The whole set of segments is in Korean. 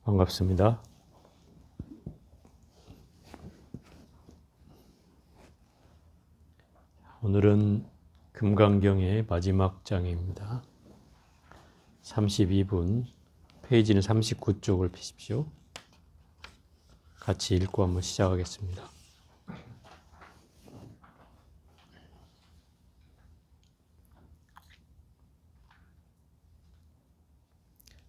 반갑습니다. 오늘은 금강경의 마지막 장입니다. 32분, 페이지는 39쪽을 펴십시오. 같이 읽고 한번 시작하겠습니다.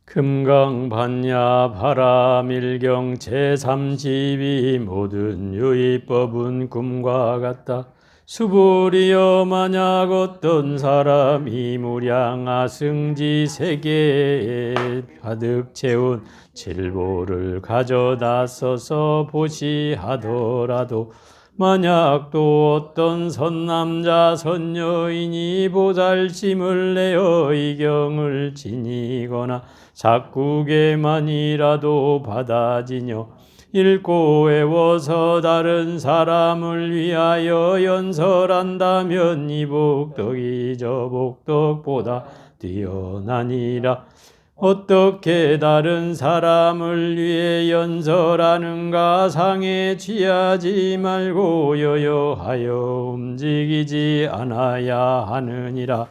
금강반야 바라밀경 제3집이 모든 유의법은 꿈과 같다. 수불이여 만약 어떤 사람이 무량아 승지 세계에 가득 채운 칠보를 가져다 써서 보시하더라도 만약 또 어떤 선남자 선여인이 보살심을 내어 이 경을 지니거나 작국에만이라도 받아지녀 읽고 외워서 다른 사람을 위하여 연설한다면 이 복덕이 저 복덕보다 뛰어나니라. 어떻게 다른 사람을 위해 연설하는가. 상에 취하지 말고 여여하여 움직이지 않아야 하느니라.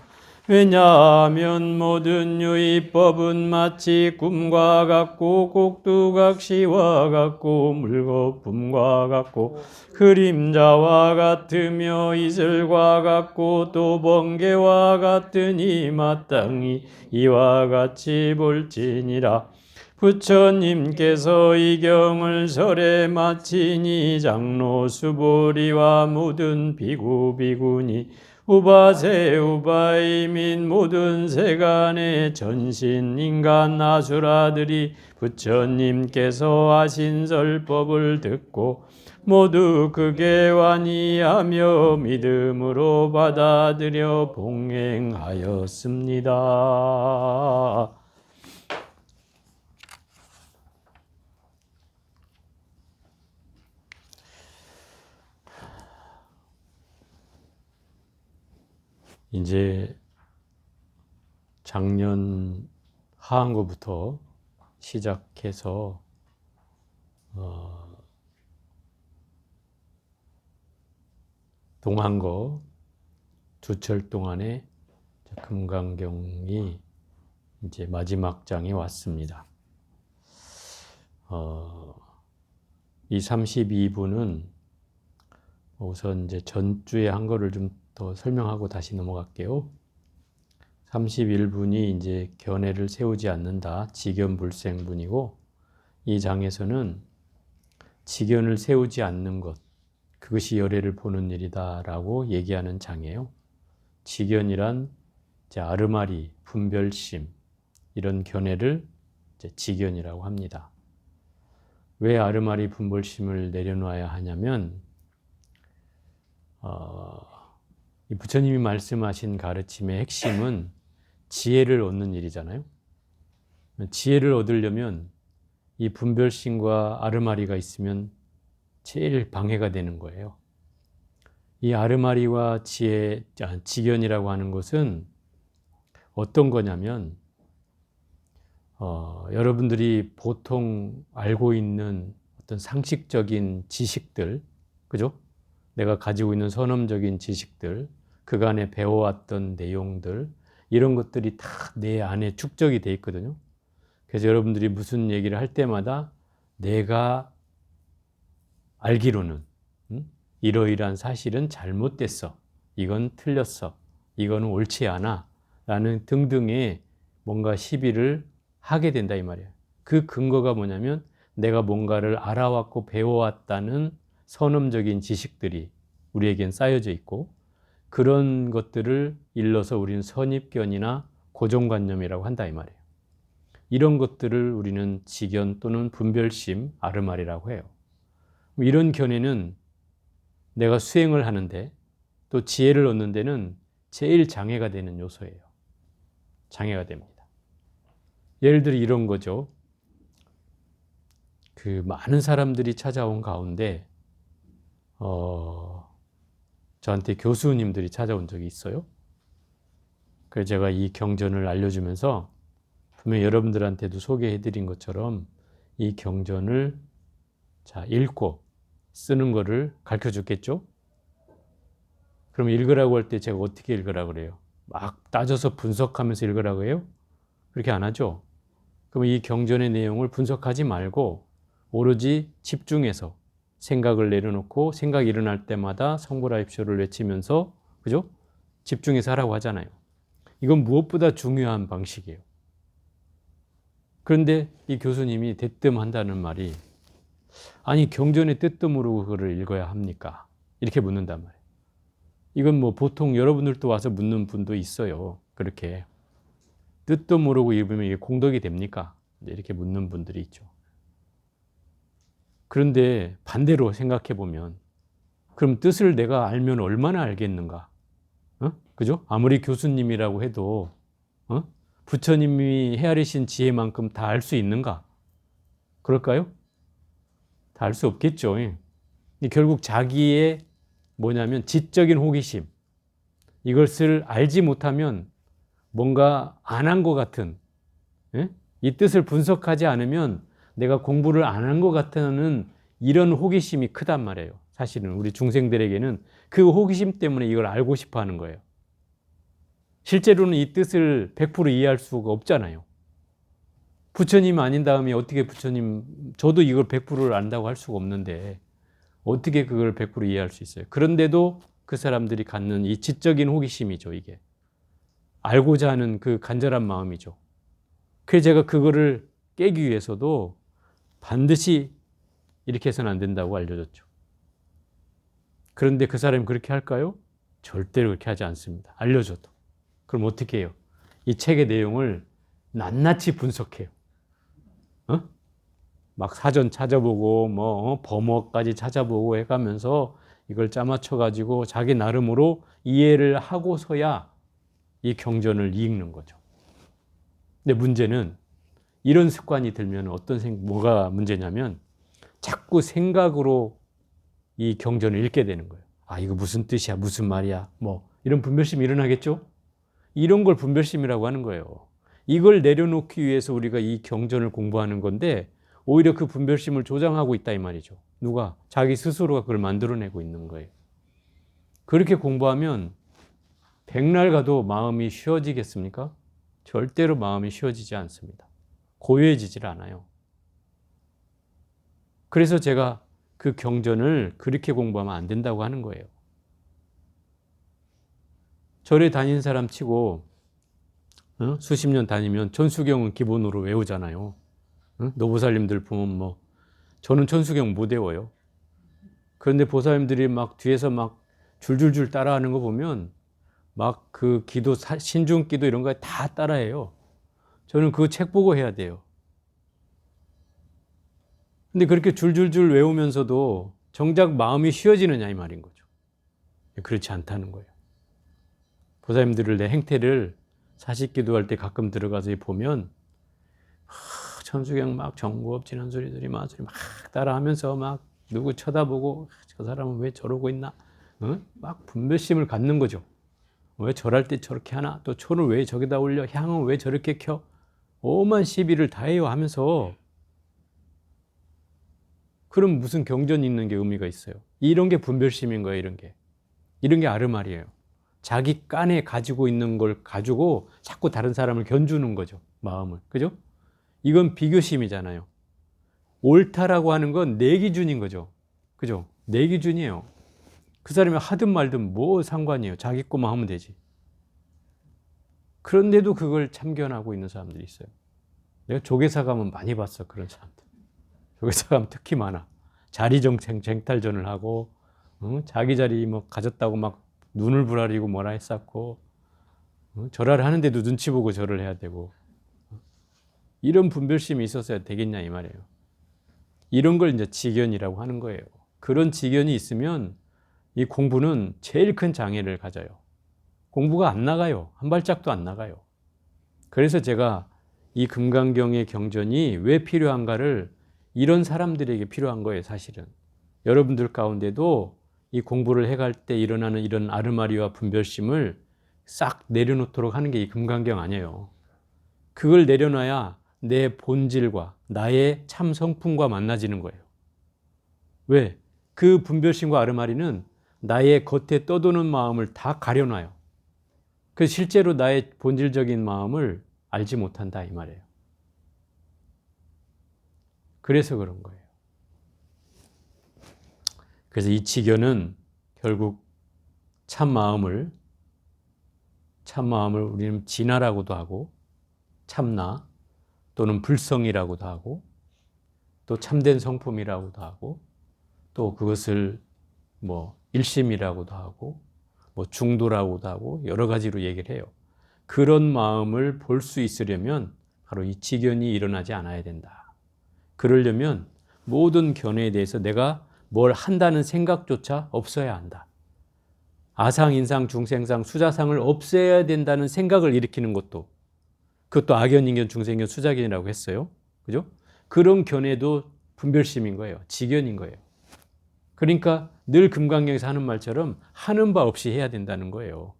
왜냐하면 모든 유의법은 마치 꿈과 같고 꼭두각시와 같고 물거품과 같고 그림자와 같으며 이슬과 같고 또 번개와 같으니 마땅히 이와 같이 볼지니라. 부처님께서 이 경을 설에 마치니 장로 수보리와 모든 비구 비구니 우바세 우바이 및 모든 세간의 전신 인간 아수라들이 부처님께서 하신 설법을 듣고 모두 극애완이하며 믿음으로 받아들여 봉행하였습니다. 이제 작년 하한거부터 시작해서 동한거 두 철 동안에 금강경이 이제 마지막 장에 왔습니다. 이 32부는 우선 이제 전주에 한 거를 좀 더 설명하고 다시 넘어갈게요. 31분이 이제 견해를 세우지 않는다. 지견불생분이고, 이 장에서는 지견을 세우지 않는 것, 그것이 열애를 보는 일이다라고 얘기하는 장이에요. 지견이란 이제 아르마리, 분별심, 이런 견해를 이제 지견이라고 합니다. 왜 아르마리 분별심을 내려놔야 하냐면, 이 부처님이 말씀하신 가르침의 핵심은 지혜를 얻는 일이잖아요. 지혜를 얻으려면 이 분별심과 아르마리가 있으면 제일 방해가 되는 거예요. 이 아르마리와 지견이라고 하는 것은 어떤 거냐면, 여러분들이 보통 알고 있는 어떤 상식적인 지식들, 그죠? 내가 가지고 있는 선험적인 지식들, 그간에 배워왔던 내용들, 이런 것들이 다 내 안에 축적이 돼 있거든요. 그래서 여러분들이 무슨 얘기를 할 때마다 내가 알기로는 이러이러한 사실은 잘못됐어, 이건 틀렸어, 이건 옳지 않아 라는 등등의 뭔가 시비를 하게 된다 이 말이에요. 그 근거가 뭐냐면 내가 뭔가를 알아왔고 배워왔다는 선험적인 지식들이 우리에겐 쌓여져 있고, 그런 것들을 일러서 우리는 선입견이나 고정관념이라고 한다 이 말이에요. 이런 것들을 우리는 지견 또는 분별심, 아르마리라고 해요. 이런 견해는 내가 수행을 하는데 또 지혜를 얻는 데는 제일 장애가 되는 요소예요. 장애가 됩니다. 예를 들어 이런 거죠. 그 많은 사람들이 찾아온 가운데 저한테 교수님들이 찾아온 적이 있어요. 그래서 제가 이 경전을 알려주면서 분명히 여러분들한테도 소개해드린 것처럼 이 경전을 자 읽고 쓰는 거를 가르쳐 줬겠죠? 그럼 읽으라고 할 때 제가 어떻게 읽으라고 그래요? 막 따져서 분석하면서 읽으라고 해요? 그렇게 안 하죠? 그럼 이 경전의 내용을 분석하지 말고 오로지 집중해서 생각을 내려놓고 생각이 일어날 때마다 성불하십시오를 외치면서 그죠? 집중해서 하라고 하잖아요. 이건 무엇보다 중요한 방식이에요. 그런데 이 교수님이 대뜸 한다는 말이 아니 경전의 뜻도 모르고 그걸 읽어야 합니까? 이렇게 묻는단 말이에요. 이건 뭐 보통 여러분들도 와서 묻는 분도 있어요. 그렇게 뜻도 모르고 읽으면 이게 공덕이 됩니까? 이렇게 묻는 분들이 있죠. 그런데 반대로 생각해 보면 그럼 뜻을 내가 알면 얼마나 알겠는가? 어? 그죠? 아무리 교수님이라고 해도 부처님이 헤아리신 지혜만큼 다 알 수 있는가? 그럴까요? 다 알 수 없겠죠. 결국 자기의 뭐냐면 지적인 호기심, 이것을 알지 못하면 뭔가 안 한 것 같은, 이 뜻을 분석하지 않으면 내가 공부를 안 한 것 같은 이런 호기심이 크단 말이에요. 사실은 우리 중생들에게는 그 호기심 때문에 이걸 알고 싶어 하는 거예요. 실제로는 이 뜻을 100% 이해할 수가 없잖아요. 부처님 아닌 다음에 어떻게 부처님, 저도 이걸 100%를 안다고 할 수가 없는데 어떻게 그걸 100% 이해할 수 있어요? 그런데도 그 사람들이 갖는 이 지적인 호기심이죠, 이게. 알고자 하는 그 간절한 마음이죠. 그래서 제가 그거를 깨기 위해서도 반드시 이렇게 해서는 안 된다고 알려줬죠. 그런데 그 사람이 그렇게 할까요? 절대로 그렇게 하지 않습니다. 알려줘도. 그럼 어떻게 해요? 이 책의 내용을 낱낱이 분석해요. 막 사전 찾아보고 뭐 범어까지 찾아보고 해가면서 이걸 짜맞춰 가지고 자기 나름으로 이해를 하고서야 이 경전을 읽는 거죠. 근데 문제는 이런 습관이 들면 뭐가 문제냐면 자꾸 생각으로 이 경전을 읽게 되는 거예요. 아, 이거 무슨 뜻이야, 무슨 말이야, 뭐 이런 분별심이 일어나겠죠? 이런 걸 분별심이라고 하는 거예요. 이걸 내려놓기 위해서 우리가 이 경전을 공부하는 건데 오히려 그 분별심을 조장하고 있다 이 말이죠. 누가? 자기 스스로가 그걸 만들어내고 있는 거예요. 그렇게 공부하면 백날 가도 마음이 쉬워지겠습니까? 절대로 마음이 쉬워지지 않습니다. 고요해지질 않아요. 그래서 제가 그 경전을 그렇게 공부하면 안 된다고 하는 거예요. 절에 다니는 사람 치고 수십 년 다니면 천수경은 기본으로 외우잖아요. 노보살님들 보면 뭐 저는 천수경 못 외워요. 그런데 보살님들이 막 뒤에서 막 줄줄줄 따라하는 거 보면 막 그 기도 신중기도 이런 거 다 따라해요. 저는 그 책 보고 해야 돼요. 근데 그렇게 줄줄줄 외우면서도 정작 마음이 쉬워지느냐 이 말인 거죠. 그렇지 않다는 거예요. 보살님들을 내 행태를 사식기도할 때 가끔 들어가서 보면 천수경 막 정구업진한 소리들이 막 따라하면서 막 누구 쳐다보고 저 사람은 왜 저러고 있나 막 분별심을 갖는 거죠. 왜 절할 때 저렇게 하나, 또 초를 왜 저기다 올려, 향은 왜 저렇게 켜, 오만 시비를 다 해요 하면서. 그럼 무슨 경전이 있는 게 의미가 있어요? 이런 게 분별심인 거예요. 이런 게 아르말이에요. 자기 깐에 가지고 있는 걸 가지고 자꾸 다른 사람을 견주는 거죠. 마음을. 그죠? 이건 비교심이잖아요. 옳다라고 하는 건 내 기준인 거죠. 그죠? 내 기준이에요. 그 사람이 하든 말든 뭐 상관이에요. 자기 것만 하면 되지. 그런데도 그걸 참견하고 있는 사람들이 있어요. 내가 조계사 가면 많이 봤어. 그런 사람들. 조계사 가면 특히 많아. 자리정생 쟁탈전을 하고 자기 자리 뭐 가졌다고 막 눈을 부라리고 뭐라 했었고 절하를 하는데도 눈치 보고 절을 해야 되고 이런 분별심이 있었어야 되겠냐 이 말이에요. 이런 걸 이제 지견이라고 하는 거예요. 그런 지견이 있으면 이 공부는 제일 큰 장애를 가져요. 공부가 안 나가요. 한 발짝도 안 나가요. 그래서 제가 이 금강경의 경전이 왜 필요한가를 이런 사람들에게 필요한 거예요, 사실은. 여러분들 가운데도 이 공부를 해갈 때 일어나는 이런 아르마리와 분별심을 싹 내려놓도록 하는 게 이 금강경 아니에요. 그걸 내려놔야 내 본질과 나의 참 성품과 만나지는 거예요. 왜? 그 분별심과 아르마리는 나의 겉에 떠도는 마음을 다 가려놔요. 그래서 실제로 나의 본질적인 마음을 알지 못한다 이 말이에요. 그래서 그런 거예요. 그래서 이 지견은 결국 참 마음을 우리는 진화라고도 하고 참나 또는 불성이라고도 하고 또 참된 성품이라고도 하고 또 그것을 뭐 일심이라고도 하고 뭐 중도라고도 하고 여러 가지로 얘기를 해요. 그런 마음을 볼 수 있으려면 바로 이 지견이 일어나지 않아야 된다. 그러려면 모든 견해에 대해서 내가 뭘 한다는 생각조차 없어야 한다. 아상, 인상, 중생상, 수자상을 없애야 된다는 생각을 일으키는 것도 그것도 악견, 인견, 중생견, 수자견이라고 했어요. 그죠? 그런 견해도 분별심인 거예요. 지견인 거예요. 그러니까 늘 금강경에서 하는 말처럼 하는 바 없이 해야 된다는 거예요.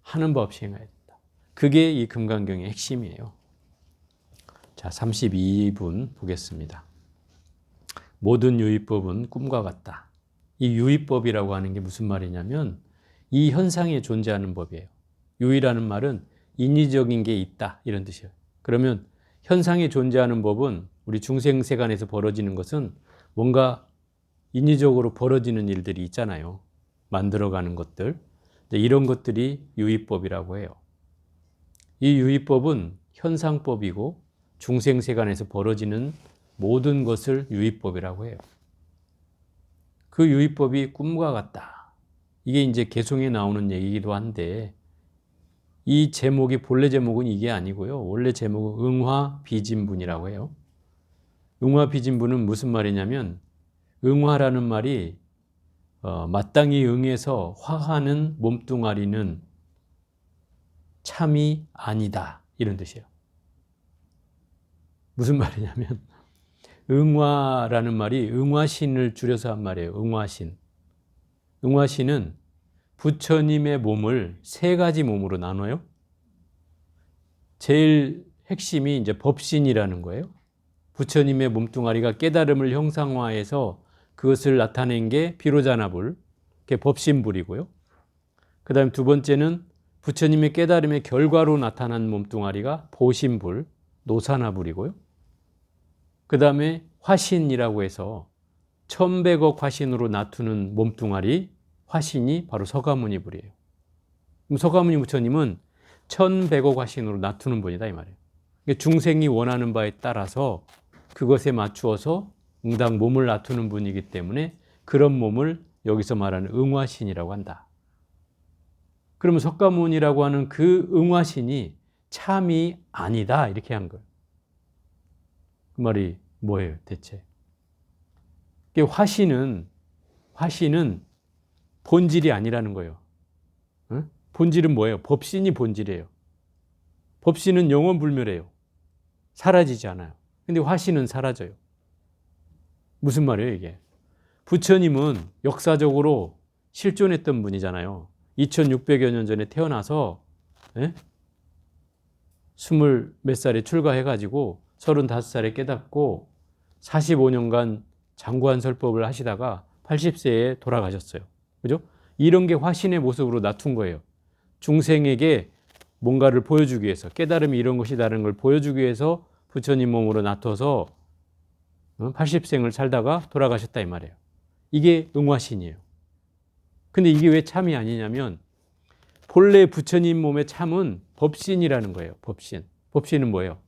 하는 바 없이 행해야 된다. 그게 이 금강경의 핵심이에요. 자, 32분 보겠습니다. 모든 유의법은 꿈과 같다. 이 유의법이라고 하는 게 무슨 말이냐면 이 현상에 존재하는 법이에요. 유의라는 말은 인위적인 게 있다 이런 뜻이에요. 그러면 현상에 존재하는 법은 우리 중생세간에서 벌어지는 것은 뭔가 인위적으로 벌어지는 일들이 있잖아요. 만들어가는 것들. 이런 것들이 유의법이라고 해요. 이 유의법은 현상법이고 중생세간에서 벌어지는 모든 것을 유의법이라고 해요. 그 유의법이 꿈과 같다. 이게 이제 개송에 나오는 얘기이기도 한데 이 제목이 본래 제목은 이게 아니고요. 원래 제목은 응화비진분이라고 해요. 응화비진분은 무슨 말이냐면 응화라는 말이 마땅히 응해서 화하는 몸뚱아리는 참이 아니다 이런 뜻이에요. 무슨 말이냐면 응화라는 말이 응화신을 줄여서 한 말이에요. 응화신. 응화신은 부처님의 몸을 세 가지 몸으로 나눠요. 제일 핵심이 이제 법신이라는 거예요. 부처님의 몸뚱아리가 깨달음을 형상화해서 그것을 나타낸 게 비로자나불, 그게 법신불이고요. 그 다음 두 번째는 부처님의 깨달음의 결과로 나타난 몸뚱아리가 보신불, 노사나불이고요. 그 다음에 화신이라고 해서 1100억 화신으로 나투는 몸뚱아리, 화신이 바로 서가모니불이에요. 그럼 서가모니 부처님은 1100억 화신으로 나투는 분이다 이 말이에요. 중생이 원하는 바에 따라서 그것에 맞추어서 응당 몸을 나투는 분이기 때문에 그런 몸을 여기서 말하는 응화신이라고 한다. 그러면 석가모니라고 하는 그 응화신이 참이 아니다 이렇게 한 거예요. 그 말이 뭐예요 대체? 화신은 본질이 아니라는 거예요. 응? 본질은 뭐예요? 법신이 본질이에요. 법신은 영원불멸해요. 사라지지 않아요. 근데 화신은 사라져요. 무슨 말이에요 이게? 부처님은 역사적으로 실존했던 분이잖아요. 2600여 년 전에 태어나서 20몇 살에 출가해가지고 35살에 깨닫고 45년간 장구한설법을 하시다가 80세에 돌아가셨어요. 그죠? 이런 게 화신의 모습으로 나툰 거예요. 중생에게 뭔가를 보여주기 위해서 깨달음이 이런 것이다라는 걸 보여주기 위해서 부처님 몸으로 나타서 80생을 살다가 돌아가셨다 이 말이에요. 이게 응화신이에요. 근데 이게 왜 참이 아니냐면 본래 부처님 몸의 참은 법신이라는 거예요. 법신. 법신은 뭐예요?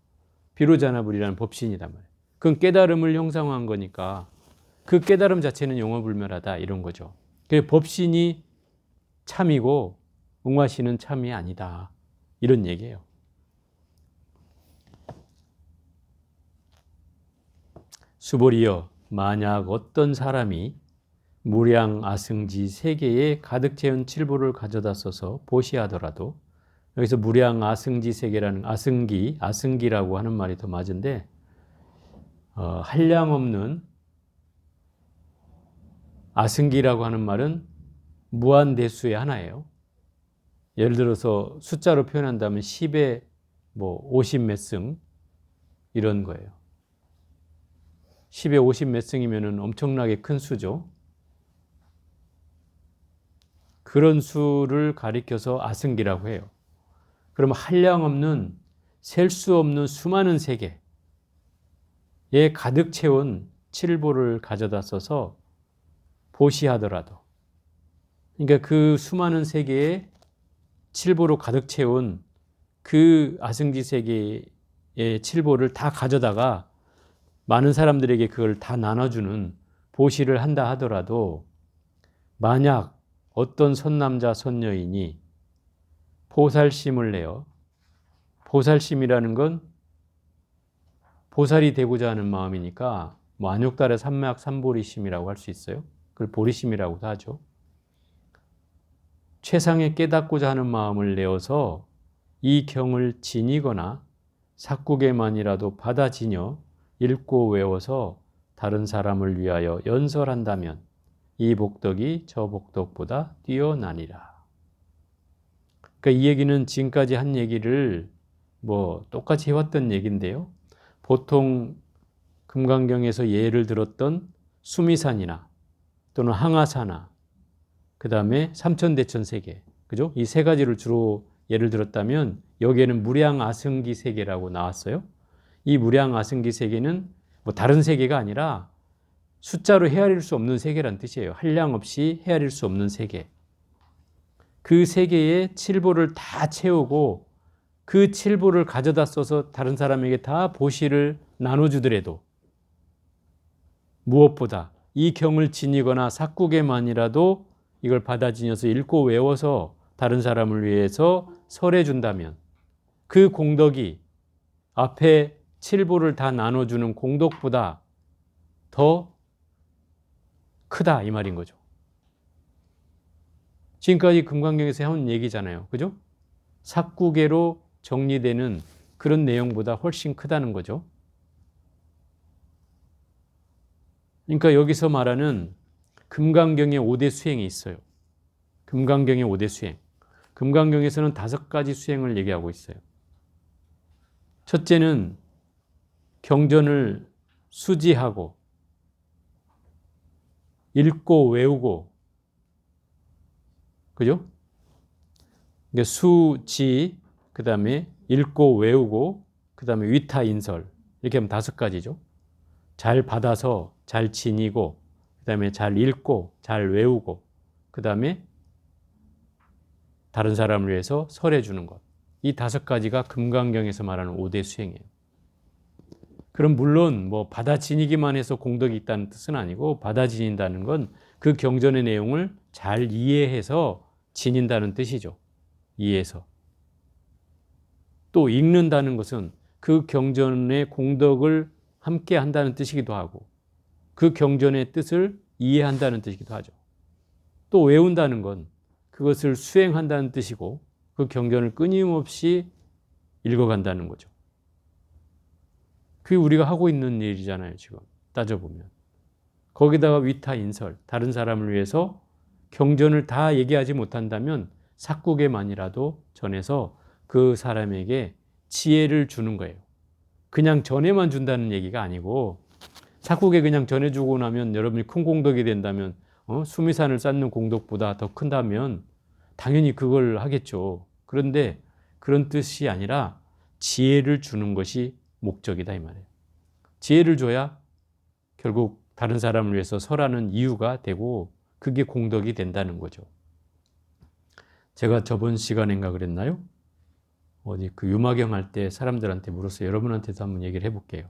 비로자나불이라는 법신이단 말이에요. 그건 깨달음을 형상화한 거니까 그 깨달음 자체는 영원불멸하다 이런 거죠. 그래서 법신이 참이고 응화신은 참이 아니다 이런 얘기예요. 수보리여 만약 어떤 사람이 무량 아승지 세계에 가득 채운 칠보를 가져다 써서 보시하더라도 여기서 무량 아승지 세계라는 아승기라고 하는 말이 더 맞은데 한량없는 아승기라고 하는 말은 무한대수의 하나예요. 예를 들어서 숫자로 표현한다면 10의 뭐 50 몇 승 이런 거예요. 10에 50 몇 승이면은 엄청나게 큰 수죠. 그런 수를 가리켜서 아승기라고 해요. 그러면 한량없는 셀 수 없는 수많은 세계에 가득 채운 칠보를 가져다 써서 보시하더라도, 그러니까 그 수많은 세계에 칠보로 가득 채운 그 아승기 세계의 칠보를 다 가져다가 많은 사람들에게 그걸 다 나눠주는 보시를 한다 하더라도, 만약 어떤 선남자 선여인이 보살심을 내어, 보살심이라는 건 보살이 되고자 하는 마음이니까 뭐 안욕달의 삼막 삼보리심이라고 할 수 있어요. 그걸 보리심이라고도 하죠. 최상에 깨닫고자 하는 마음을 내어서 이 경을 지니거나 삭국에만이라도 받아 지녀 읽고 외워서 다른 사람을 위하여 연설한다면 이 복덕이 저 복덕보다 뛰어나니라. 그러니까 이 얘기는 지금까지 한 얘기를 뭐 똑같이 해왔던 얘기인데요. 보통 금강경에서 예를 들었던 수미산이나 또는 항아사나 그 다음에 삼천대천 세계, 그죠? 이 세 가지를 주로 예를 들었다면 여기에는 무량아승기 세계라고 나왔어요. 이 무량아승기 세계는 뭐 다른 세계가 아니라 숫자로 헤아릴 수 없는 세계란 뜻이에요. 한량 없이 헤아릴 수 없는 세계. 그 세계에 칠보를 다 채우고 그 칠보를 가져다 써서 다른 사람에게 다 보시를 나눠주더라도 무엇보다 이 경을 지니거나 삭국에만이라도 이걸 받아 지녀서 읽고 외워서 다른 사람을 위해서 설해준다면 그 공덕이 앞에 칠보를 다 나눠주는 공덕보다 더 크다 이 말인 거죠. 지금까지 금강경에서 해온 얘기잖아요. 그죠? 삭국계로 정리되는 그런 내용보다 훨씬 크다는 거죠. 그러니까 여기서 말하는 금강경의 5대 수행이 있어요. 금강경의 5대 수행. 금강경에서는 5가지 수행을 얘기하고 있어요. 첫째는 경전을 수지하고 읽고 외우고, 그죠? 그러니까 수지, 그 다음에 읽고 외우고, 그 다음에 위타인설, 이렇게 하면 5가지죠. 잘 받아서 잘 지니고, 그 다음에 잘 읽고 잘 외우고, 그 다음에 다른 사람을 위해서 설해주는 것. 이 5가지가 금강경에서 말하는 5대 수행이에요. 그럼 물론 뭐 받아 지니기만 해서 공덕이 있다는 뜻은 아니고, 받아 지닌다는 건 그 경전의 내용을 잘 이해해서 지닌다는 뜻이죠. 이해해서. 또 읽는다는 것은 그 경전의 공덕을 함께 한다는 뜻이기도 하고, 그 경전의 뜻을 이해한다는 뜻이기도 하죠. 또 외운다는 건 그것을 수행한다는 뜻이고, 그 경전을 끊임없이 읽어간다는 거죠. 그게 우리가 하고 있는 일이잖아요, 지금 따져보면. 거기다가 위타인설, 다른 사람을 위해서 경전을 다 얘기하지 못한다면 삭국에만이라도 전해서 그 사람에게 지혜를 주는 거예요. 그냥 전해만 준다는 얘기가 아니고, 삭국에 그냥 전해주고 나면 여러분이 큰 공덕이 된다면, 수미산을 쌓는 공덕보다 더 큰다면 당연히 그걸 하겠죠. 그런데 그런 뜻이 아니라 지혜를 주는 것이 목적이다 이 말이에요. 지혜를 줘야 결국 다른 사람을 위해서 설하는 이유가 되고, 그게 공덕이 된다는 거죠. 제가 저번 시간인가 그랬나요? 어디 그 유마경 할 때 사람들한테 물었어요. 여러분한테도 한번 얘기를 해볼게요.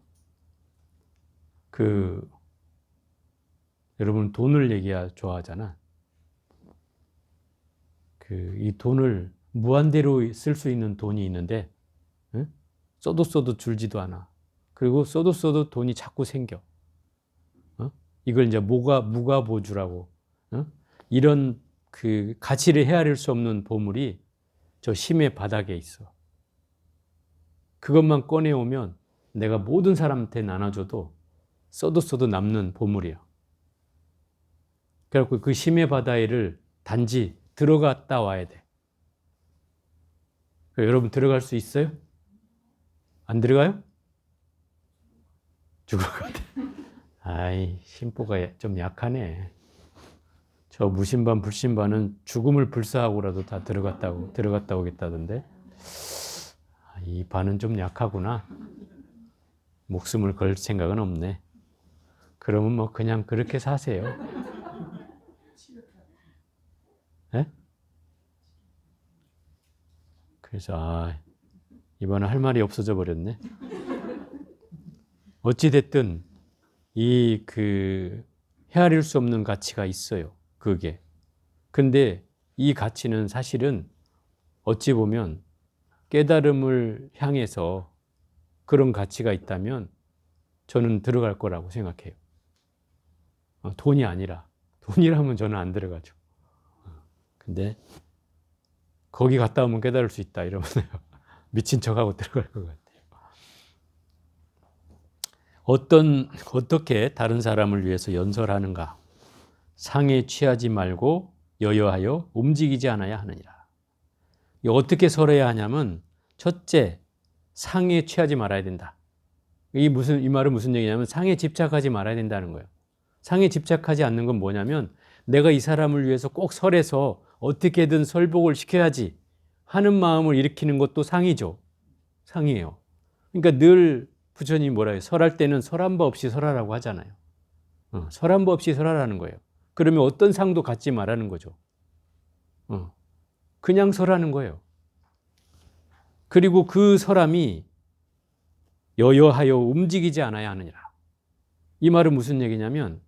여러분 돈을 좋아하잖아. 이 돈을 무한대로 쓸 수 있는 돈이 있는데, 응? 써도 줄지도 않아. 그리고 써도 돈이 자꾸 생겨. 이걸 이제 무가보주라고. 이런 그 가치를 헤아릴 수 없는 보물이 저 심의 바닥에 있어. 그것만 꺼내오면 내가 모든 사람한테 나눠줘도 써도 남는 보물이야. 그래갖고 그 심의 바다에를 단지 들어갔다 와야 돼. 여러분 들어갈 수 있어요? 안 들어가요? 죽을 것 같아. 아이, 심보가 좀 약하네. 저 무신반, 불신반은 죽음을 불사하고라도 다 들어갔다 오겠다던데. 이 반은 좀 약하구나. 목숨을 걸 생각은 없네. 그러면 뭐 그냥 그렇게 사세요. 네? 그래서 이번에 할 말이 없어져 버렸네. 어찌 됐든 헤아릴 수 없는 가치가 있어요. 그게. 근데 이 가치는 사실은 어찌 보면 깨달음을 향해서 그런 가치가 있다면 저는 들어갈 거라고 생각해요. 돈이 아니라. 돈이라면 저는 안 들어가죠. 근데 거기 갔다 오면 깨달을 수 있다 이러면 미친 척하고 들어갈 것 같아요. 어떻게 다른 사람을 위해서 연설하는가? 상에 취하지 말고 여여하여 움직이지 않아야 하느니라. 어떻게 설해야 하냐면 첫째, 상에 취하지 말아야 된다. 이 말은 무슨 얘기냐면 상에 집착하지 말아야 된다는 거예요. 상에 집착하지 않는 건 뭐냐면 내가 이 사람을 위해서 꼭 설해서 어떻게든 설복을 시켜야지 하는 마음을 일으키는 것도 상이죠. 상이에요. 그러니까 늘 부처님이 뭐라 해요? 설할 때는 설한 바 없이 설하라고 하잖아요. 설한 바 없이 설하라는 거예요. 그러면 어떤 상도 갖지 말라는 거죠. 그냥 설하는 거예요. 그리고 그 설함이 여여하여 움직이지 않아야 하느니라. 이 말은 무슨 얘기냐면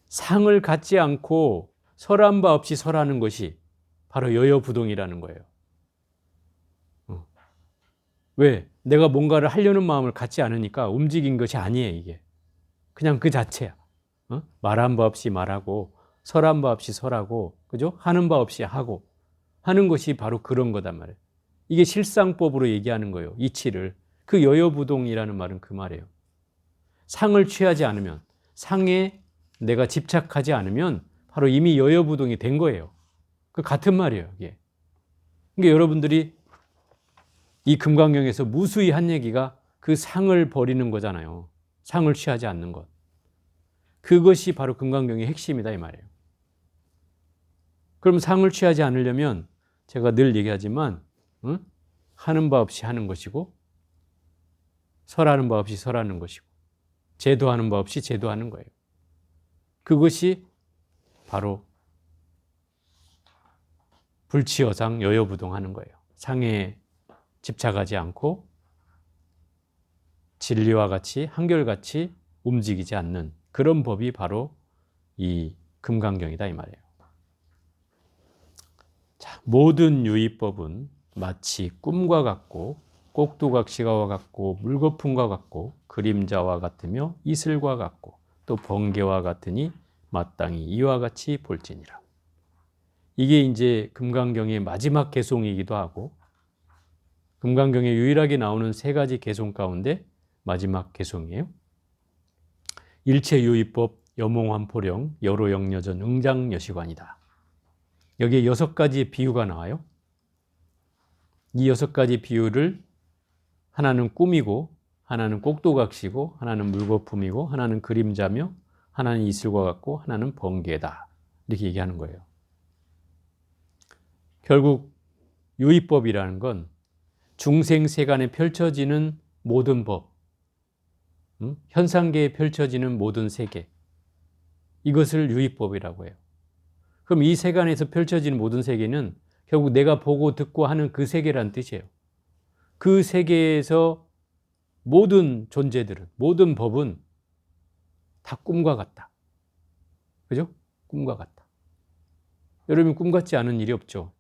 상을 갖지 않고 설한 바 없이 설하는 것이 바로 여여부동이라는 거예요. 왜? 내가 뭔가를 하려는 마음을 갖지 않으니까 움직인 것이 아니에요, 이게. 그냥 그 자체야. 말한 바 없이 말하고, 설한 바 없이 설하고, 그죠? 하는 바 없이 하고, 하는 것이 바로 그런 거단 말이에요. 이게 실상법으로 얘기하는 거예요, 이치를. 그 여여부동이라는 말은 그 말이에요. 상을 취하지 않으면, 상에 내가 집착하지 않으면 바로 이미 여여부동이 된 거예요. 그 같은 말이에요, 이게. 그러니까 여러분들이 이 금강경에서 무수히 한 얘기가 그 상을 버리는 거잖아요. 상을 취하지 않는 것. 그것이 바로 금강경의 핵심이다 이 말이에요. 그럼 상을 취하지 않으려면 제가 늘 얘기하지만 하는 바 없이 하는 것이고 설하는 바 없이 설하는 것이고 제도하는 바 없이 제도하는 거예요. 그것이 바로 불치여상 여여부동하는 거예요. 상에 집착하지 않고 진리와 같이 한결같이 움직이지 않는 그런 법이 바로 이 금강경이다 이 말이에요. 자, 모든 유의법은 마치 꿈과 같고 꼭두각시와 같고 물거품과 같고 그림자와 같으며 이슬과 같고 또 번개와 같으니 마땅히 이와 같이 볼지니라. 이게 이제 금강경의 마지막 개송이기도 하고 금강경에 유일하게 나오는 세 가지 개송 가운데 마지막 개송이에요. 일체유의법 여몽환포령 여로영여전 응장여시관이다. 여기에 6가지의 비유가 나와요. 이 6가지 비유를 하나는 꿈이고 하나는 꼭두각시고 하나는 물거품이고 하나는 그림자며 하나는 이슬과 같고 하나는 번개다. 이렇게 얘기하는 거예요. 결국 유의법이라는 건 중생세간에 펼쳐지는 모든 법, 현상계에 펼쳐지는 모든 세계, 이것을 유의법이라고 해요. 그럼 이 세간에서 펼쳐지는 모든 세계는 결국 내가 보고 듣고 하는 그 세계란 뜻이에요. 그 세계에서 모든 존재들은, 모든 법은 다 꿈과 같다. 그죠? 꿈과 같다. 여러분 꿈 같지 않은 일이 없죠.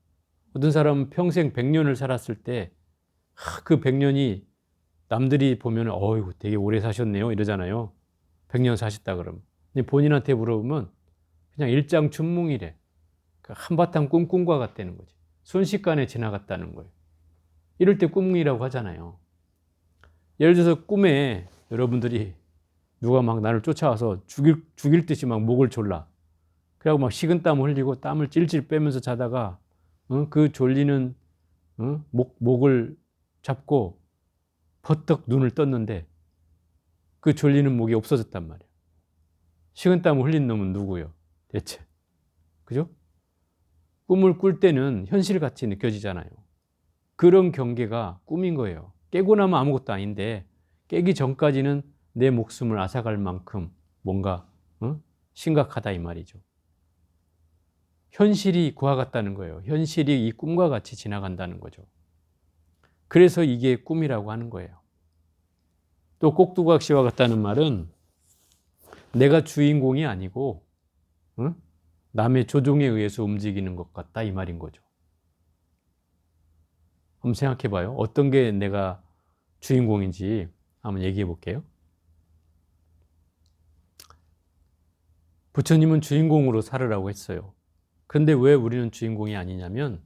어떤 사람은 평생 100년을 살았을 때 그 100년이 남들이 보면 어이구 되게 오래 사셨네요 이러잖아요. 100년 사셨다 그러면. 근데 본인한테 물어보면 그냥 일장춘몽이래. 한바탕 꿈과 같다는 거지. 순식간에 지나갔다는 거예요. 이럴 때 꿈이라고 하잖아요. 예를 들어서 꿈에 여러분들이 누가 막 나를 쫓아와서 죽일 듯이 막 목을 졸라. 그래갖고 막 식은땀 흘리고 땀을 찔찔 빼면서 자다가 그 졸리는 목을 잡고 버떡 눈을 떴는데 그 졸리는 목이 없어졌단 말이에요. 식은땀을 흘린 놈은 누구요? 대체. 그죠? 꿈을 꿀 때는 현실같이 느껴지잖아요. 그런 경계가 꿈인 거예요. 깨고 나면 아무것도 아닌데 깨기 전까지는 내 목숨을 앗아갈 만큼 뭔가 심각하다 이 말이죠. 현실이 그와 같다는 거예요. 현실이 이 꿈과 같이 지나간다는 거죠. 그래서 이게 꿈이라고 하는 거예요. 또 꼭두각 시와 같다는 말은 내가 주인공이 아니고 남의 조종에 의해서 움직이는 것 같다 이 말인 거죠. 한번 생각해 봐요. 어떤 게 내가 주인공인지 한번 얘기해 볼게요. 부처님은 주인공으로 살으라고 했어요. 그런데 왜 우리는 주인공이 아니냐면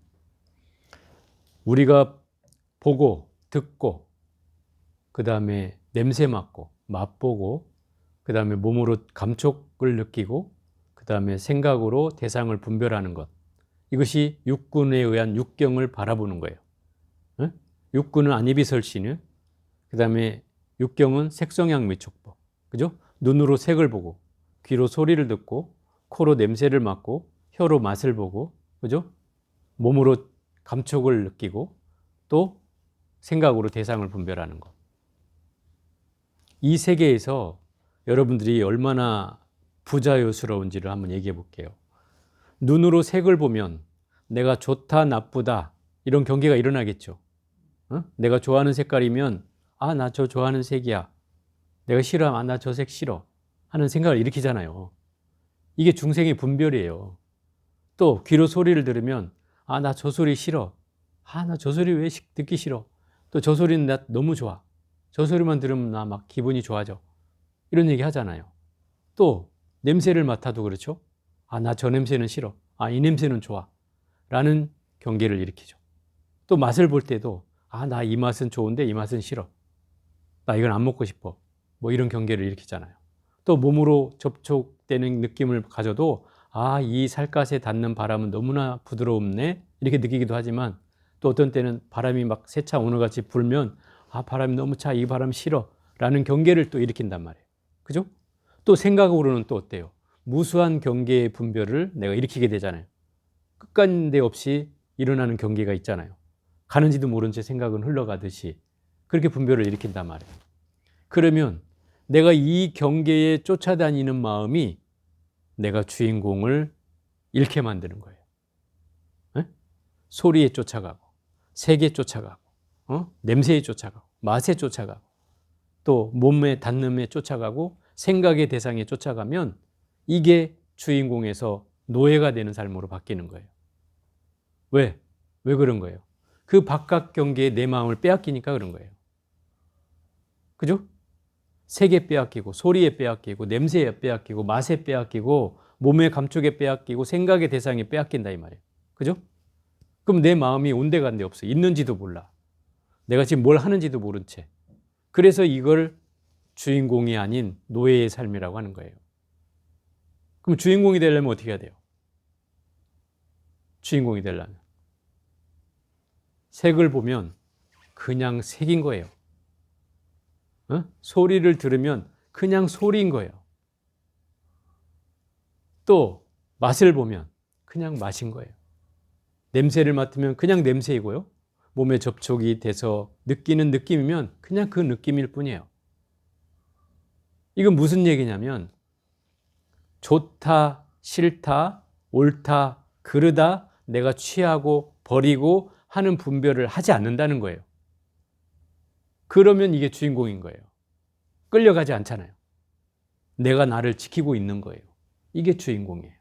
우리가 보고 듣고 그 다음에 냄새 맡고 맛보고 그 다음에 몸으로 감촉을 느끼고 그 다음에 생각으로 대상을 분별하는 것, 이것이 육군에 의한 육경을 바라보는 거예요. 육군은 안이비설신유, 그 다음에 육경은 색성향미촉법, 그죠? 눈으로 색을 보고 귀로 소리를 듣고 코로 냄새를 맡고 혀로 맛을 보고, 그죠? 몸으로 감촉을 느끼고 또 생각으로 대상을 분별하는 것. 이 세계에서 여러분들이 얼마나 부자유스러운지를 한번 얘기해 볼게요. 눈으로 색을 보면 내가 좋다, 나쁘다 이런 경계가 일어나겠죠. 내가 좋아하는 색깔이면 아, 나 저 좋아하는 색이야. 내가 싫어하면 아, 나 저 색 싫어 하는 생각을 일으키잖아요. 이게 중생의 분별이에요. 또 귀로 소리를 들으면 아, 나 저 소리 싫어. 아, 나 저 소리 왜 듣기 싫어. 또 저 소리는 나 너무 좋아. 저 소리만 들으면 나 막 기분이 좋아져. 이런 얘기 하잖아요. 또 냄새를 맡아도 그렇죠. 아, 나 저 냄새는 싫어. 아, 이 냄새는 좋아. 라는 경계를 일으키죠. 또 맛을 볼 때도 아, 나 이 맛은 좋은데 이 맛은 싫어. 나 이건 안 먹고 싶어. 뭐 이런 경계를 일으키잖아요. 또 몸으로 접촉되는 느낌을 가져도 아, 이 살갗에 닿는 바람은 너무나 부드럽네 이렇게 느끼기도 하지만 또 어떤 때는 바람이 막 세차 오늘같이 불면 아, 바람이 너무 차, 이 바람 싫어 라는 경계를 또 일으킨단 말이에요. 그죠? 또 생각으로는 또 어때요? 무수한 경계의 분별을 내가 일으키게 되잖아요. 끝간데 없이 일어나는 경계가 있잖아요. 가는지도 모른 채 생각은 흘러가듯이 그렇게 분별을 일으킨단 말이에요. 그러면 내가 이 경계에 쫓아다니는 마음이 내가 주인공을 잃게 만드는 거예요. 에? 소리에 쫓아가고 색에 쫓아가고 냄새에 쫓아가고 맛에 쫓아가고 또 몸에 닿는에 쫓아가고 생각의 대상에 쫓아가면 이게 주인공에서 노예가 되는 삶으로 바뀌는 거예요. 왜? 왜 그런 거예요? 그 바깥 경계에 내 마음을 빼앗기니까 그런 거예요. 그죠? 색에 빼앗기고 소리에 빼앗기고 냄새에 빼앗기고 맛에 빼앗기고 몸의 감촉에 빼앗기고 생각의 대상에 빼앗긴다 이 말이에요. 그죠? 그럼 내 마음이 온데간데 없어. 있는지도 몰라. 내가 지금 뭘 하는지도 모른 채. 그래서 이걸 주인공이 아닌 노예의 삶이라고 하는 거예요. 그럼 주인공이 되려면 어떻게 해야 돼요? 주인공이 되려면 색을 보면 그냥 색인 거예요. 소리를 들으면 그냥 소리인 거예요. 또 맛을 보면 그냥 맛인 거예요. 냄새를 맡으면 그냥 냄새이고요. 몸에 접촉이 돼서 느끼는 느낌이면 그냥 그 느낌일 뿐이에요. 이건 무슨 얘기냐면 좋다, 싫다, 옳다, 그르다, 내가 취하고 버리고 하는 분별을 하지 않는다는 거예요. 그러면 이게 주인공인 거예요. 끌려가지 않잖아요. 내가 나를 지키고 있는 거예요. 이게 주인공이에요.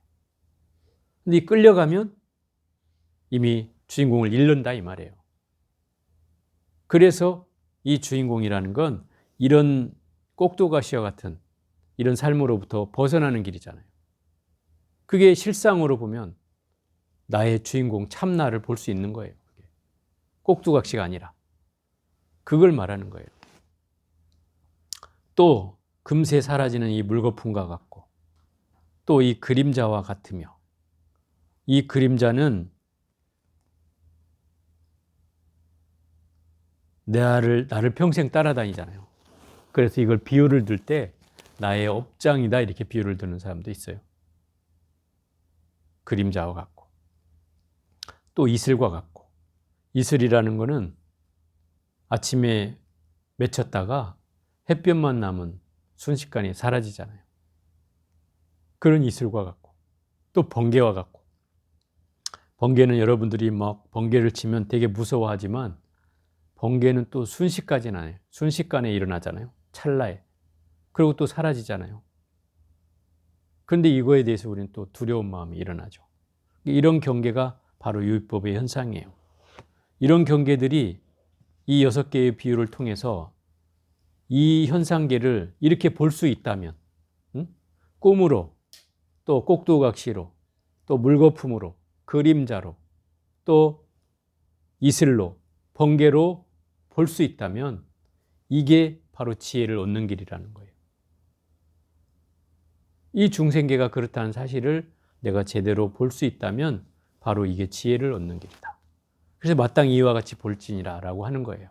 근데 끌려가면 이미 주인공을 잃는다 이 말이에요. 그래서 이 주인공이라는 건 이런 꼭두가시와 같은 이런 삶으로부터 벗어나는 길이잖아요. 그게 실상으로 보면 나의 주인공 참나를 볼 수 있는 거예요. 꼭두각시가 아니라 그걸 말하는 거예요. 또 금세 사라지는 이 물거품과 같고 또 이 그림자와 같으며 이 그림자는 나를 평생 따라다니잖아요. 그래서 이걸 비유를 들 때 나의 업장이다 이렇게 비유를 드는 사람도 있어요. 그림자와 같고 또 이슬과 같고, 이슬이라는 거는 아침에 맺혔다가 햇볕만 남은 순식간에 사라지잖아요. 그런 이슬과 같고, 또 번개와 같고, 번개는 여러분들이 막 번개를 치면 되게 무서워하지만 번개는 또 순식간에 일어나잖아요. 찰나에. 그리고 또 사라지잖아요. 그런데 이거에 대해서 우리는 또 두려운 마음이 일어나죠. 이런 경계가 바로 율법의 현상이에요. 이런 경계들이 이 6개의 비유를 통해서 이 현상계를 이렇게 볼 수 있다면, 꿈으로, 또 꼭두각시로, 또 물거품으로, 그림자로, 또 이슬로, 번개로 볼 수 있다면 이게 바로 지혜를 얻는 길이라는 거예요. 이 중생계가 그렇다는 사실을 내가 제대로 볼 수 있다면 바로 이게 지혜를 얻는 길이다. 그래서 마땅히 이와 같이 볼지니라 라고 하는 거예요.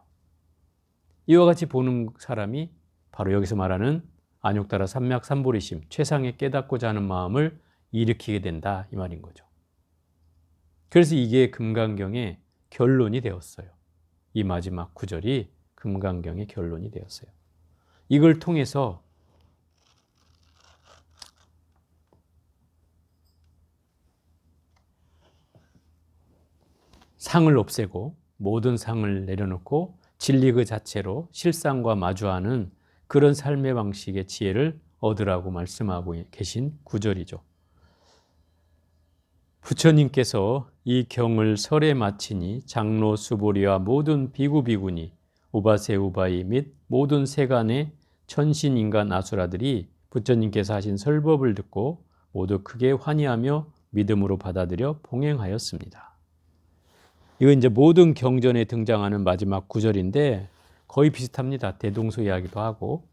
이와 같이 보는 사람이 바로 여기서 말하는 안욕따라 삼맥삼보리심, 최상에 깨닫고자 하는 마음을 일으키게 된다 이 말인 거죠. 그래서 이게 금강경의 결론이 되었어요. 이 마지막 구절이 금강경의 결론이 되었어요. 이걸 통해서 상을 없애고 모든 상을 내려놓고 진리 그 자체로 실상과 마주하는 그런 삶의 방식의 지혜를 얻으라고 말씀하고 계신 구절이죠. 부처님께서 이 경을 설에 마치니 장로 수보리와 모든 비구 비구니 우바세 우바이 및 모든 세간의 천신 인간 아수라들이 부처님께서 하신 설법을 듣고 모두 크게 환희하며 믿음으로 받아들여 봉행하였습니다. 이건 이제 모든 경전에 등장하는 마지막 구절인데 거의 비슷합니다. 대동소이하기도 하고.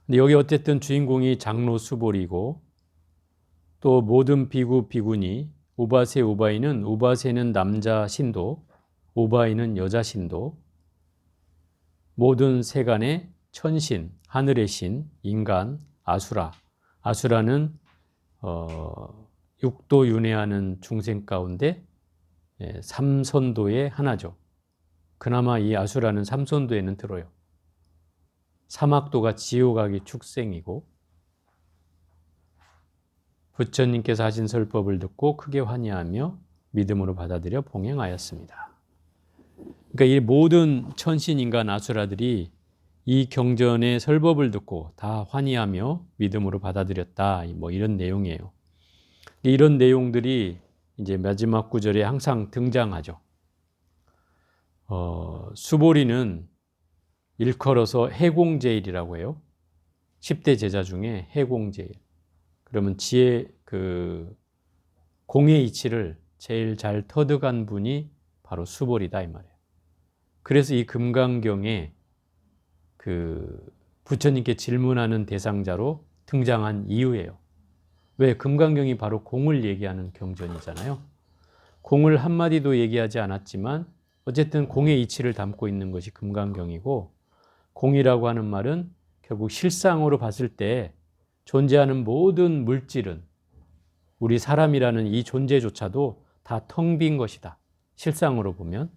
근데 여기 어쨌든 주인공이 장로 수보리고 또 모든 비구 비구니 우바세 우바이는 우바세는 남자 신도, 우바이는 여자 신도, 모든 세간의 천신, 하늘의 신, 인간, 아수라. 아수라는 육도 윤회하는 중생 가운데 삼선도의 하나죠. 그나마 이 아수라는 삼선도에는 들어요. 사막도가 지옥악의 축생이고 부처님께서 하신 설법을 듣고 크게 환희하며 믿음으로 받아들여 봉행하였습니다. 그러니까 이 모든 천신인간 아수라들이 이 경전의 설법을 듣고 다 환희하며 믿음으로 받아들였다. 뭐 이런 내용이에요. 이런 내용들이 이제 마지막 구절에 항상 등장하죠. 수보리는 일컬어서 해공제일이라고 해요. 10대 제자 중에 해공제일. 그러면 지혜 공의 이치를 제일 잘 터득한 분이 바로 수보리다 이 말이에요. 그래서 이 금강경에 부처님께 질문하는 대상자로 등장한 이유예요. 왜? 금강경이 바로 공을 얘기하는 경전이잖아요. 공을 한마디도 얘기하지 않았지만 어쨌든 공의 이치를 담고 있는 것이 금강경이고, 공이라고 하는 말은 결국 실상으로 봤을 때 존재하는 모든 물질은 우리 사람이라는 이 존재조차도 다 텅 빈 것이다. 실상으로 보면.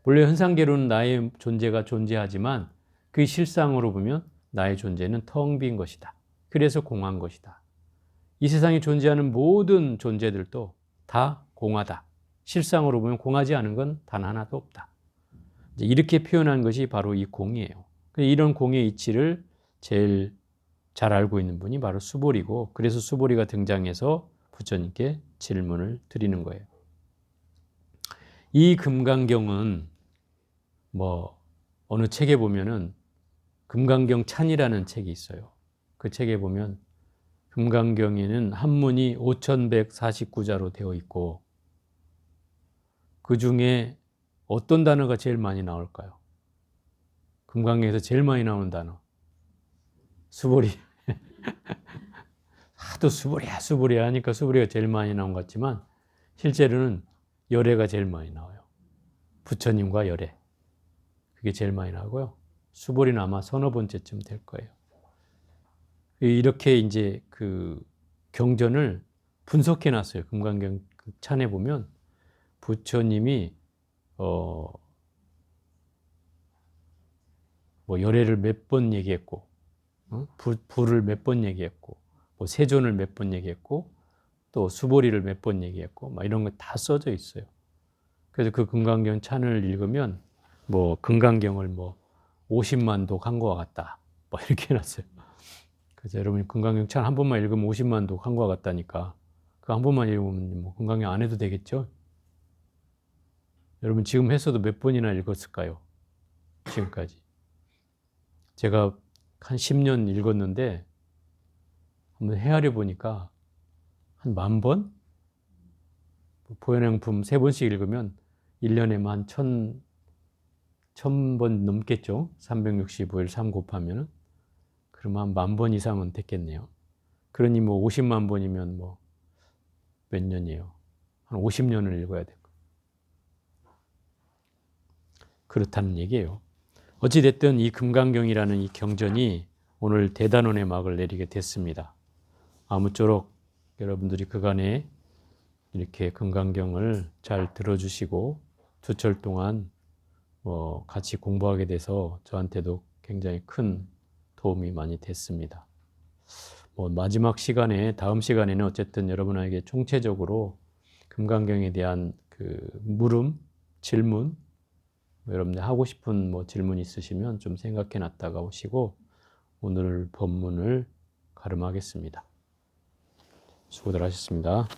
물론 현상계로는 나의 존재가 존재하지만 그 실상으로 보면 나의 존재는 텅 빈 것이다. 그래서 공한 것이다. 이 세상에 존재하는 모든 존재들도 다 공하다. 실상으로 보면 공하지 않은 건 단 하나도 없다. 이렇게 표현한 것이 바로 이 공이에요. 이런 공의 이치를 제일 잘 알고 있는 분이 바로 수보리고, 그래서 수보리가 등장해서 부처님께 질문을 드리는 거예요. 이 금강경은 어느 책에 보면은 금강경 찬이라는 책이 있어요. 그 책에 보면 금강경에는 한문이 5149자로 되어 있고 그 중에 어떤 단어가 제일 많이 나올까요? 금강경에서 제일 많이 나오는 단어. 수보리. 하도 수보리야 하니까 수보리가 제일 많이 나온 것 같지만 실제로는 열애가 제일 많이 나와요. 부처님과 열애. 그게 제일 많이 나고요. 수보리는 아마 서너 번째쯤 될 거예요. 이렇게 이제 그 경전을 분석해 놨어요. 금강경 찬에 보면 부처님이 뭐 열애를 몇 번 얘기했고, 불을 몇 번 얘기했고, 뭐 세존을 몇 번 얘기했고, 또 수보리를 몇 번 얘기했고, 막 이런 거 다 써져 있어요. 그래서 그 금강경 찬을 읽으면 뭐 금강경을 뭐 50만 독 한 거와 같다, 뭐 이렇게 해놨어요. 그래서 여러분 금강경 찬 한 번만 읽으면 50만 독 한 거와 같다니까 그 한 번만 읽으면 뭐 금강경 안 해도 되겠죠? 여러분 지금 했어도 몇 번이나 읽었을까요? 지금까지. 제가 한 10년 읽었는데 한번 헤아려 보니까 한 10,000번? 보현행품 3번씩 읽으면 1년에만 한 1000번 넘겠죠? 365일 3 곱하면은. 그러면 한 10,000번 이상은 됐겠네요. 그러니 뭐 50만 번이면 뭐 몇 년이에요? 한 50년을 읽어야 되고. 그렇다는 얘기예요. 어찌됐든 이 금강경이라는 이 경전이 오늘 대단원의 막을 내리게 됐습니다. 아무쪼록 여러분들이 그간에 이렇게 금강경을 잘 들어주시고 주철 동안 뭐 같이 공부하게 돼서 저한테도 굉장히 큰 도움이 많이 됐습니다. 뭐 마지막 시간에 다음 시간에는 어쨌든 여러분에게 총체적으로 금강경에 대한 그 물음, 질문, 여러분들 하고 싶은 뭐 질문 있으시면 좀 생각해 놨다가 오시고 오늘 법문을 가름하겠습니다. 수고들 하셨습니다.